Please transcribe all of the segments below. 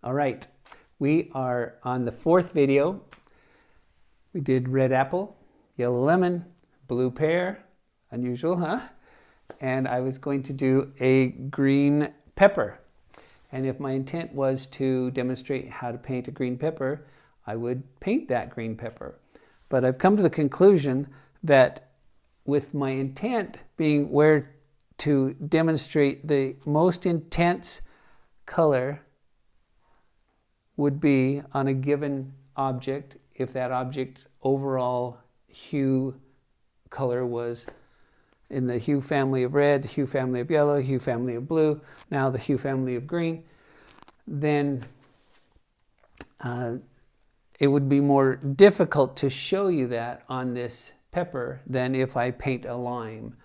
All right, we are on the fourth video. We did red apple, yellow lemon, blue pear, unusual, huh? And I was going to do a green pepper. And if my intent was to demonstrate how to paint a green pepper, I would paint that green pepper. But I've come to the conclusion that with my intent being where to demonstrate the most intense color would be on a given object, if that object's overall hue color was in the hue family of red, the hue family of yellow, hue family of blue, now the hue family of green, then it would be more difficult to show you that on this pepper than if I paint a lime,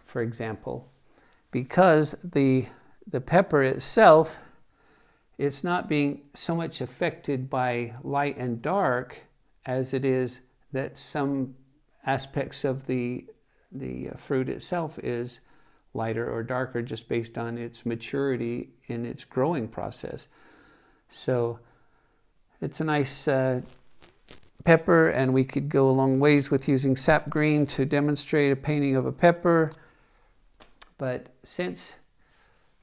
for example. Because the pepper itself, it's not being so much affected by light and dark as it is that some aspects of the fruit itself is lighter or darker just based on its maturity in its growing process. So it's a nice pepper, and we could go a long ways with using sap green to demonstrate a painting of a pepper. But since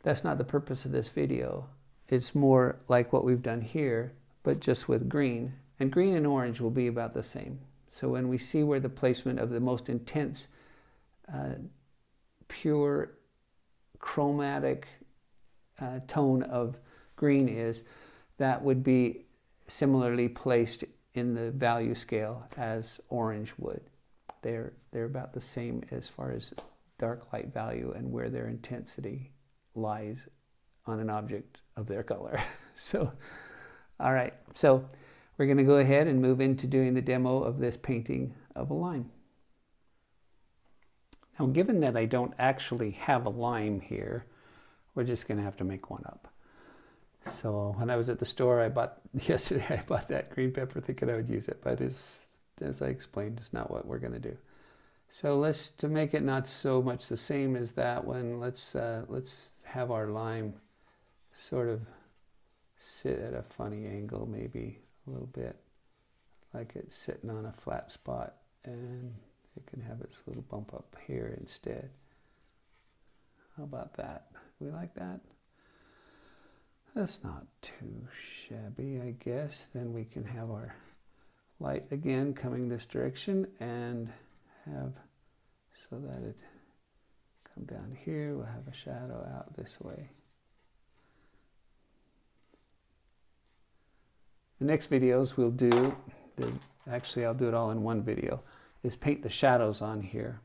that's not the purpose of this video, it's more like what we've done here, but just with green. And green and orange will be about the same. So when we see where the placement of the most intense, pure chromatic tone of green is, that would be similarly placed in the value scale as orange would. They're about the same as far as dark light value and where their intensity lies on an object of their color. So, all right, so we're going to go ahead and move into doing the demo of this painting of a lime. Now, given that I don't actually have a lime here, we're just going to have to make one up. So when I was at the store, yesterday I bought that green pepper thinking I would use it, but as I explained, it's not what we're going to do. So to make it not so much the same as that one, let's have our lime sort of sit at a funny angle, maybe a little bit, like it's sitting on a flat spot, and it can have its little bump up here instead. How about that? We like that? That's not too shabby, I guess. Then we can have our light again coming this direction and have so that it come down here. We'll have a shadow out this way. The next videos we'll do, actually I'll do it all in one video, is paint the shadows on here,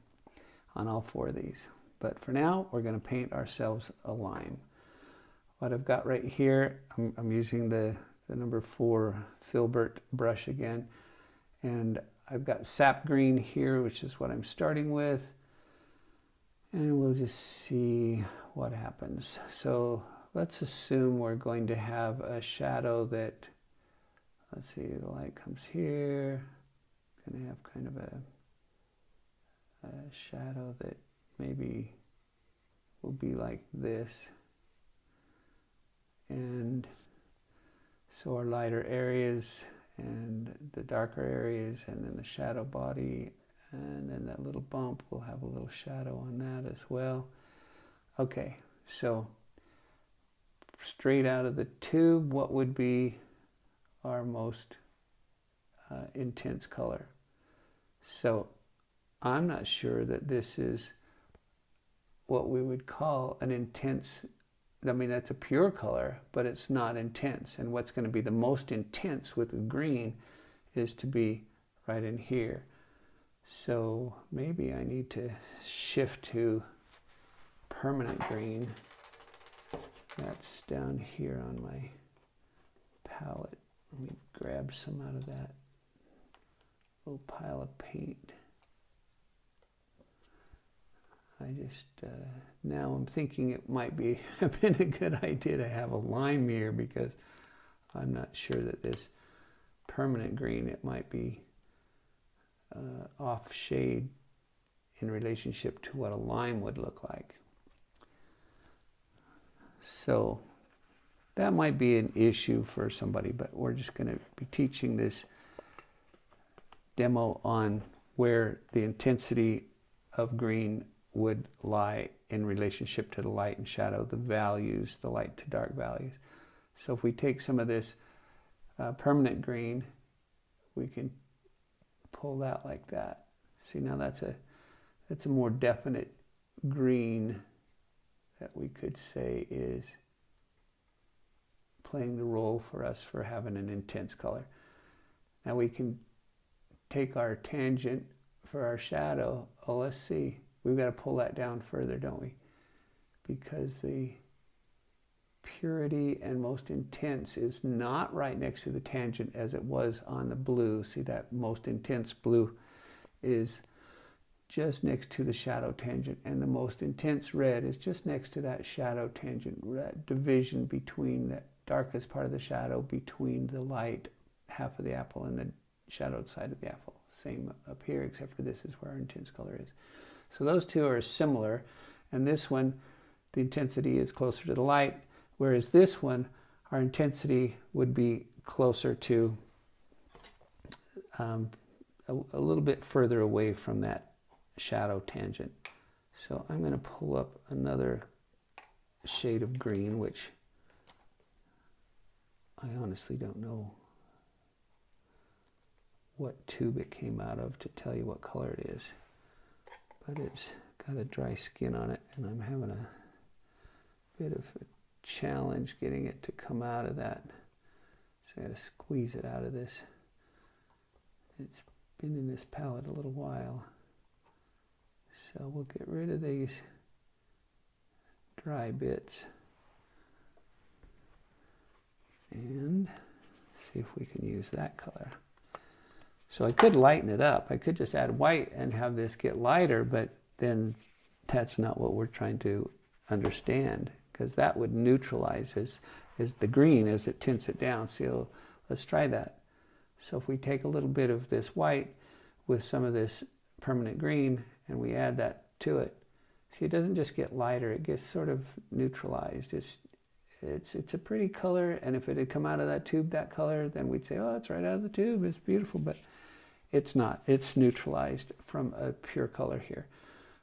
on all four of these. But for now, we're going to paint ourselves a lime. What I've got right here, I'm using the number 4 filbert brush again, and I've got sap green here, which is what I'm starting with, and we'll just see what happens. So let's assume we're going to have a shadow that, let's see, the light comes here, going to have kind of a shadow that maybe will be like this. And so our lighter areas and the darker areas, and then the shadow body, and then that little bump, we'll have a little shadow on that as well. Okay, so straight out of the tube, what would be our most intense color? So I'm not sure that this is what we would call an intense, I mean, that's a pure color, but it's not intense. And what's going to be the most intense with the green is to be right in here. So maybe I need to shift to permanent green. That's down here on my palette. Let me grab some out of that little pile of paint. I just, now I'm thinking it might have been a good idea to have a lime here, because I'm not sure that this permanent green, it might be off shade in relationship to what a lime would look like. So that might be an issue for somebody, but we're just going to be teaching this demo on where the intensity of green would lie in relationship to the light and shadow, the values, the light to dark values. So if we take some of this permanent green, we can pull that like that. See, now that's a more definite green that we could say is playing the role for us for having an intense color. Now we can take our tangent for our shadow. Oh, let's see. We've got to pull that down further, don't we? Because the purity and most intense is not right next to the tangent as it was on the blue. See, that most intense blue is just next to the shadow tangent, and the most intense red is just next to that shadow tangent, that division between the darkest part of the shadow between the light half of the apple and the shadowed side of the apple. Same up here, except for this is where our intense color is. So those two are similar, and this one, the intensity is closer to the light, whereas this one, our intensity would be closer to a little bit further away from that shadow tangent. So I'm going to pull up another shade of green, which I honestly don't know what tube it came out of to tell you what color it is, but it's got a dry skin on it, and I'm having a bit of a challenge getting it to come out of that. So I got to squeeze it out of this. It's been in this palette a little while. So we'll get rid of these dry bits and see if we can use that color. So I could lighten it up. I could just add white and have this get lighter, but then that's not what we're trying to understand, because that would neutralize as the green as it tints it down. So let's try that. So if we take a little bit of this white with some of this permanent green and we add that to it, see, it doesn't just get lighter, it gets sort of neutralized. It's a pretty color, and if it had come out of that tube that color, then we'd say, oh, it's right out of the tube, it's beautiful, but it's not. It's neutralized from a pure color here,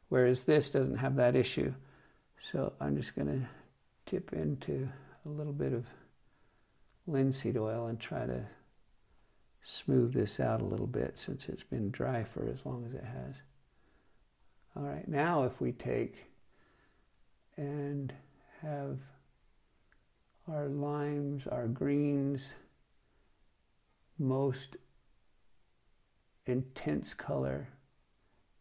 whereas this doesn't have that issue. So I'm just going to dip into a little bit of linseed oil and try to smooth this out a little bit since it's been dry for as long as it has. All right, now if we take and have our limes, our greens, most intense color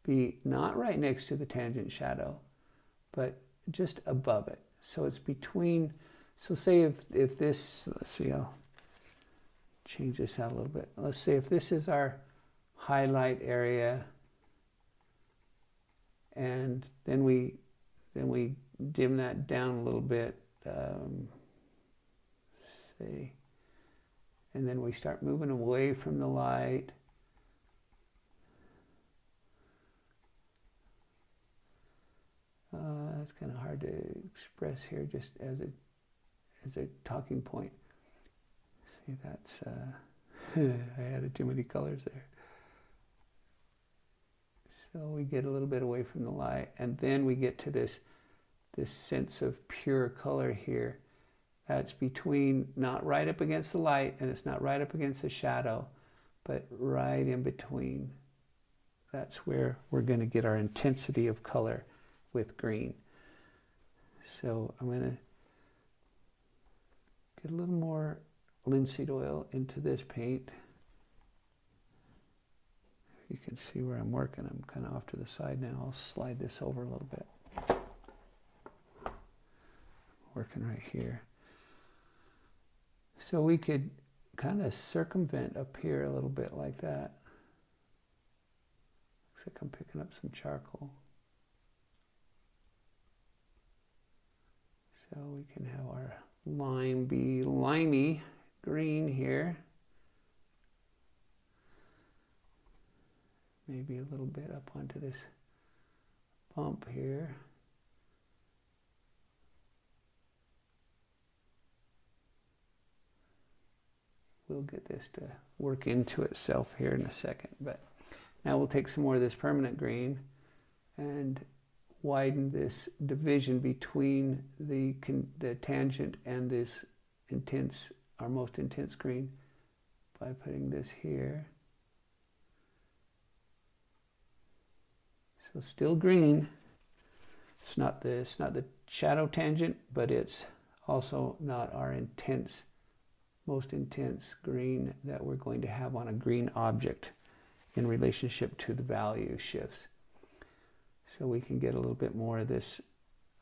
be not right next to the tangent shadow, but just above it. So it's between, so say if this, let's see, I'll change this out a little bit. Let's say if this is our highlight area, and then we dim that down a little bit, say, and then we start moving away from the light. It's kind of hard to express here just as a talking point. See, that's I added too many colors there. So we get a little bit away from the light, and then we get to this sense of pure color here. That's between, not right up against the light, and it's not right up against the shadow, but right in between. That's where we're going to get our intensity of color with green. So I'm going to get a little more linseed oil into this paint. You can see where I'm working. I'm kind of off to the side now. I'll slide this over a little bit. Working right here. So we could kind of circumvent up here a little bit like that. Looks like I'm picking up some charcoal. So we can have our lime be limey green here. Maybe a little bit up onto this bump here. we'll get this to work into itself here in a second. But now we'll take some more of this permanent green and widen this division between the tangent and this intense, our most intense green, by putting this here. So still green. It's not the shadow tangent, but it's also not our most intense green that we're going to have on a green object in relationship to the value shifts. So we can get a little bit more of this,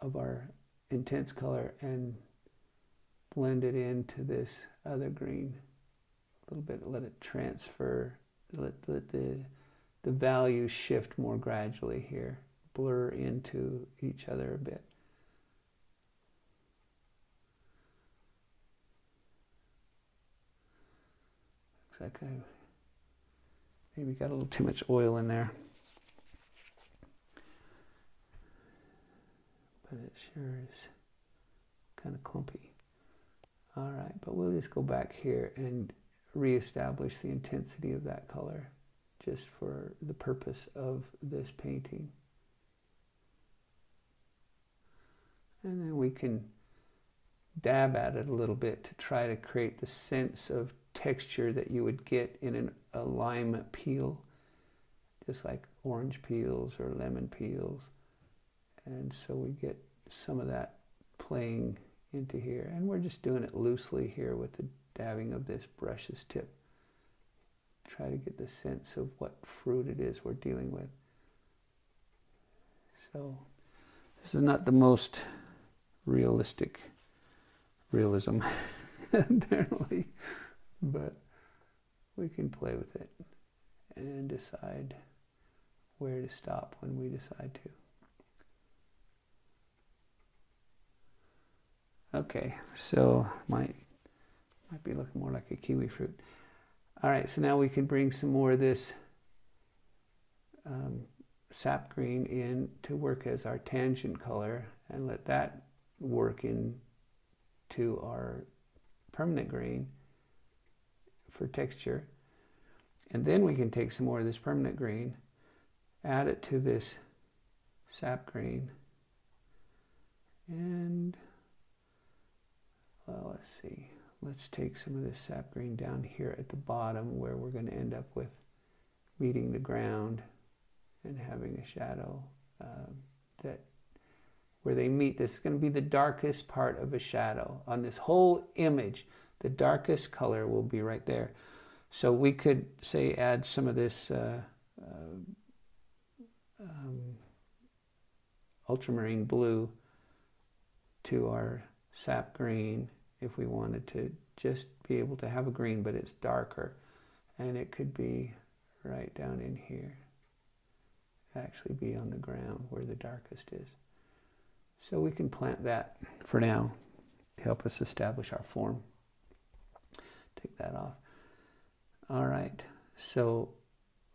of our intense color, and blend it into this other green. A little bit, let it transfer, let the values shift more gradually here, blur into each other a bit. Looks like I maybe got a little too much oil in there. But it sure is kind of clumpy. All right, but we'll just go back here and reestablish the intensity of that color just for the purpose of this painting. And then we can dab at it a little bit to try to create the sense of texture that you would get in a lime peel, just like orange peels or lemon peels. And so we get some of that playing into here. And we're just doing it loosely here with the dabbing of this brush's tip. Try to get the sense of what fruit it is we're dealing with. So this is not the most realistic realism, apparently, but we can play with it and decide where to stop when we decide to. Okay, so might be looking more like a kiwi fruit. All right, so now we can bring some more of this sap green in to work as our tangent color and let that work into our permanent green for texture. And then we can take some more of this permanent green, add it to this sap green, and well, let's see. Let's take some of this sap green down here at the bottom where we're going to end up with meeting the ground and having a shadow that where they meet. This is going to be the darkest part of a shadow. On this whole image, the darkest color will be right there. So we could, say, add some of this ultramarine blue to our sap green if we wanted to just be able to have a green, but it's darker. And it could be right down in here. Actually be on the ground where the darkest is. So we can plant that for now to help us establish our form. Take that off. All right, so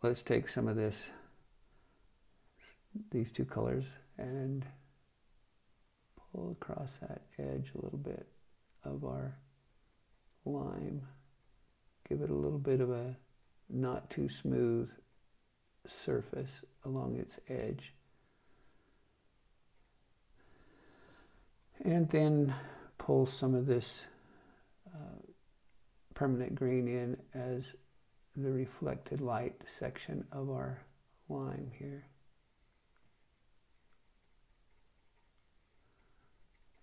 let's take some of these two colors and pull across that edge a little bit of our lime. Give it a little bit of a not too smooth surface along its edge. And then pull some of this permanent green in as the reflected light section of our lime here.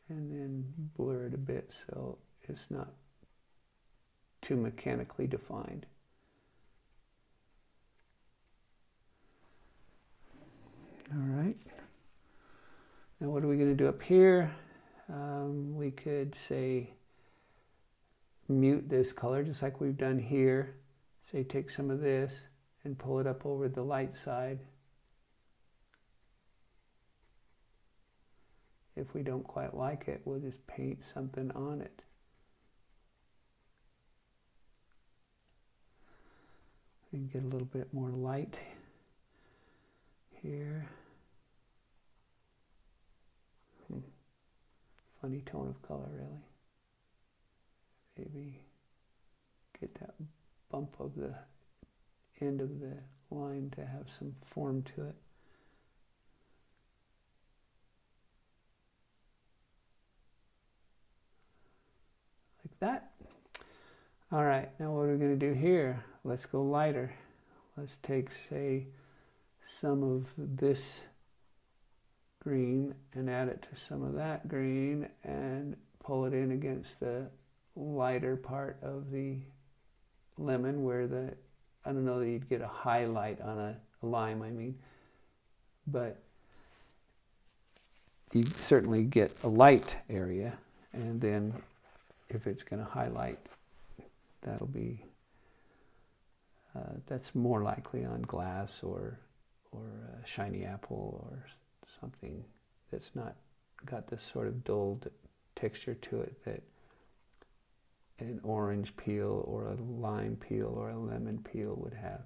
And then blur it a bit so it's not too mechanically defined. All right. Now what are we going to do up here? We could say mute this color just like we've done here. Say take some of this and pull it up over the light side. If we don't quite like it, we'll just paint something on it. And get a little bit more light here. Funny tone of color, really. Maybe get that bump of the end of the line to have some form to it. Like that. All right, now what are we going to do here? Let's go lighter. Let's take, say, some of this green and add it to some of that green and pull it in against the lighter part of the lemon where the, I don't know that you'd get a highlight on a lime, I mean, but you certainly get a light area, and then if it's going to highlight, that'll be, that's more likely on glass or a shiny apple or something that's not got this sort of dull texture to it that an orange peel or a lime peel or a lemon peel would have.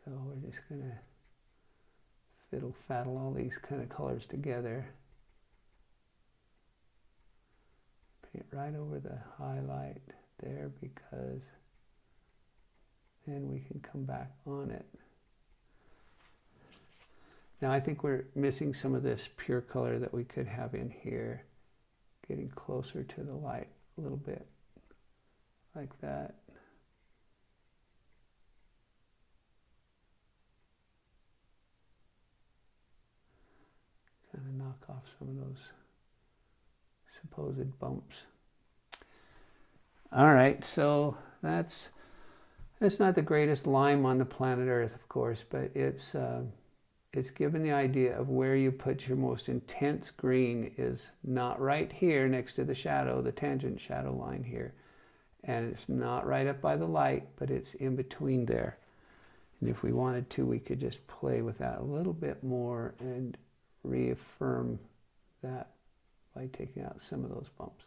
So we're just going to fiddle-faddle all these kind of colors together. Paint right over the highlight there, because then we can come back on it. Now I think we're missing some of this pure color that we could have in here, getting closer to the light a little bit, like that. Kind of knock off some of those supposed bumps. All right, so that's not the greatest lime on the planet Earth, of course, but it's given the idea of where you put your most intense green is not right here next to the shadow, the tangent shadow line here, and it's not right up by the light, but it's in between there. And if we wanted to, we could just play with that a little bit more and reaffirm that by taking out some of those bumps.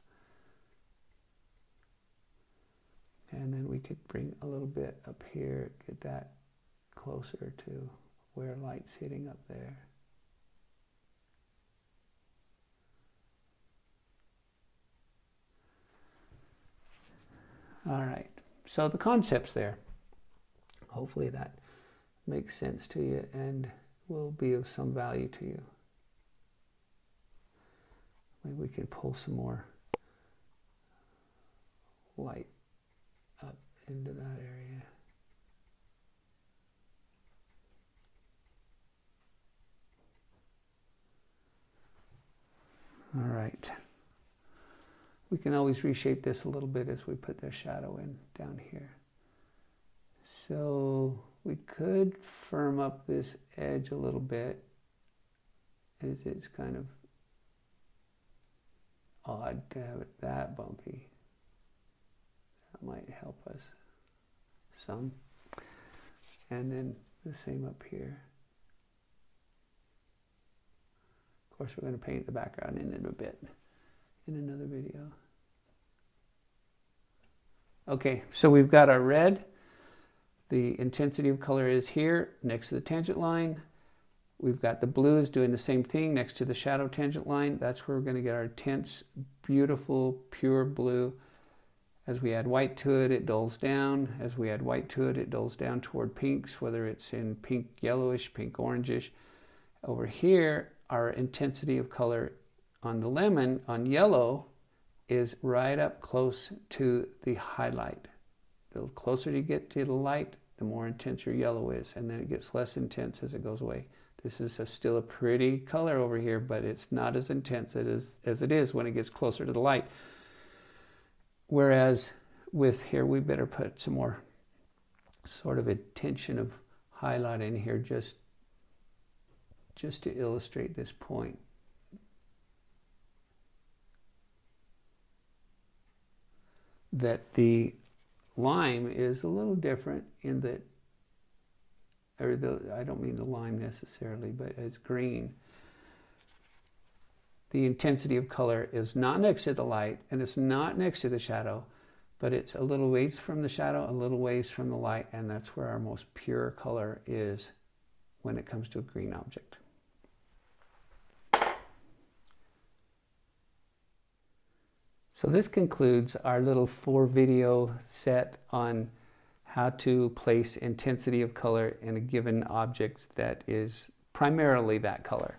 And then we could bring a little bit up here, get that closer to where light's hitting up there. All right, so the concept's there. Hopefully that makes sense to you and will be of some value to you. Maybe we can pull some more light up into that area. All right. We can always reshape this a little bit as we put the shadow in down here. So we could firm up this edge a little bit. It's kind of odd to have it that bumpy. That might help us some. And then the same up here. Of course, we're going to paint the background in a bit in another video. Okay, so we've got our red. The intensity of color is here next to the tangent line. We've got the blues doing the same thing next to the shadow tangent line. That's where we're going to get our intense, beautiful, pure blue. As we add white to it, it dulls down. As we add white to it, it dulls down toward pinks, whether it's in pink yellowish, pink orangish. Over here, our intensity of color on the lemon, on yellow, is right up close to the highlight. The closer you get to the light, the more intense your yellow is, and then it gets less intense as it goes away. This is still a pretty color over here, but it's not as intense as it is when it gets closer to the light. Whereas with here, we better put some more sort of attention of highlight in here just to illustrate this point. That the lime is a little different in that, I don't mean the lime necessarily, but as green. The intensity of color is not next to the light and it's not next to the shadow, but it's a little ways from the shadow, a little ways from the light, and that's where our most pure color is when it comes to a green object. So this concludes our little 4-video set on how to place intensity of color in a given object that is primarily that color.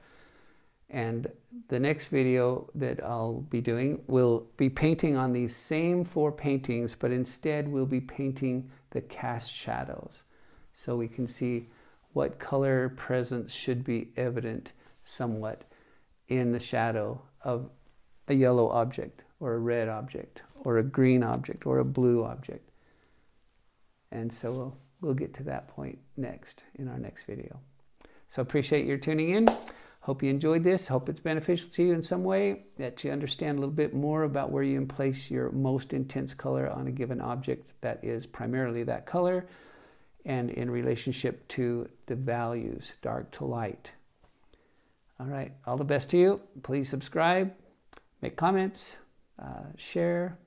And the next video that I'll be doing will be painting on these same 4 paintings, but instead we'll be painting the cast shadows. So we can see what color presence should be evident somewhat in the shadow of a yellow object, or a red object, or a green object, or a blue object. And so we'll get to that point next in our next video. So appreciate your tuning in. Hope you enjoyed this. Hope it's beneficial to you in some way, that you understand a little bit more about where you can place your most intense color on a given object that is primarily that color, and in relationship to the values, dark to light. All right, all the best to you. Please subscribe, make comments, share.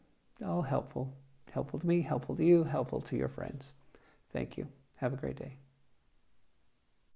All helpful. Helpful to me, helpful to you, helpful to your friends. Thank you. Have a great day.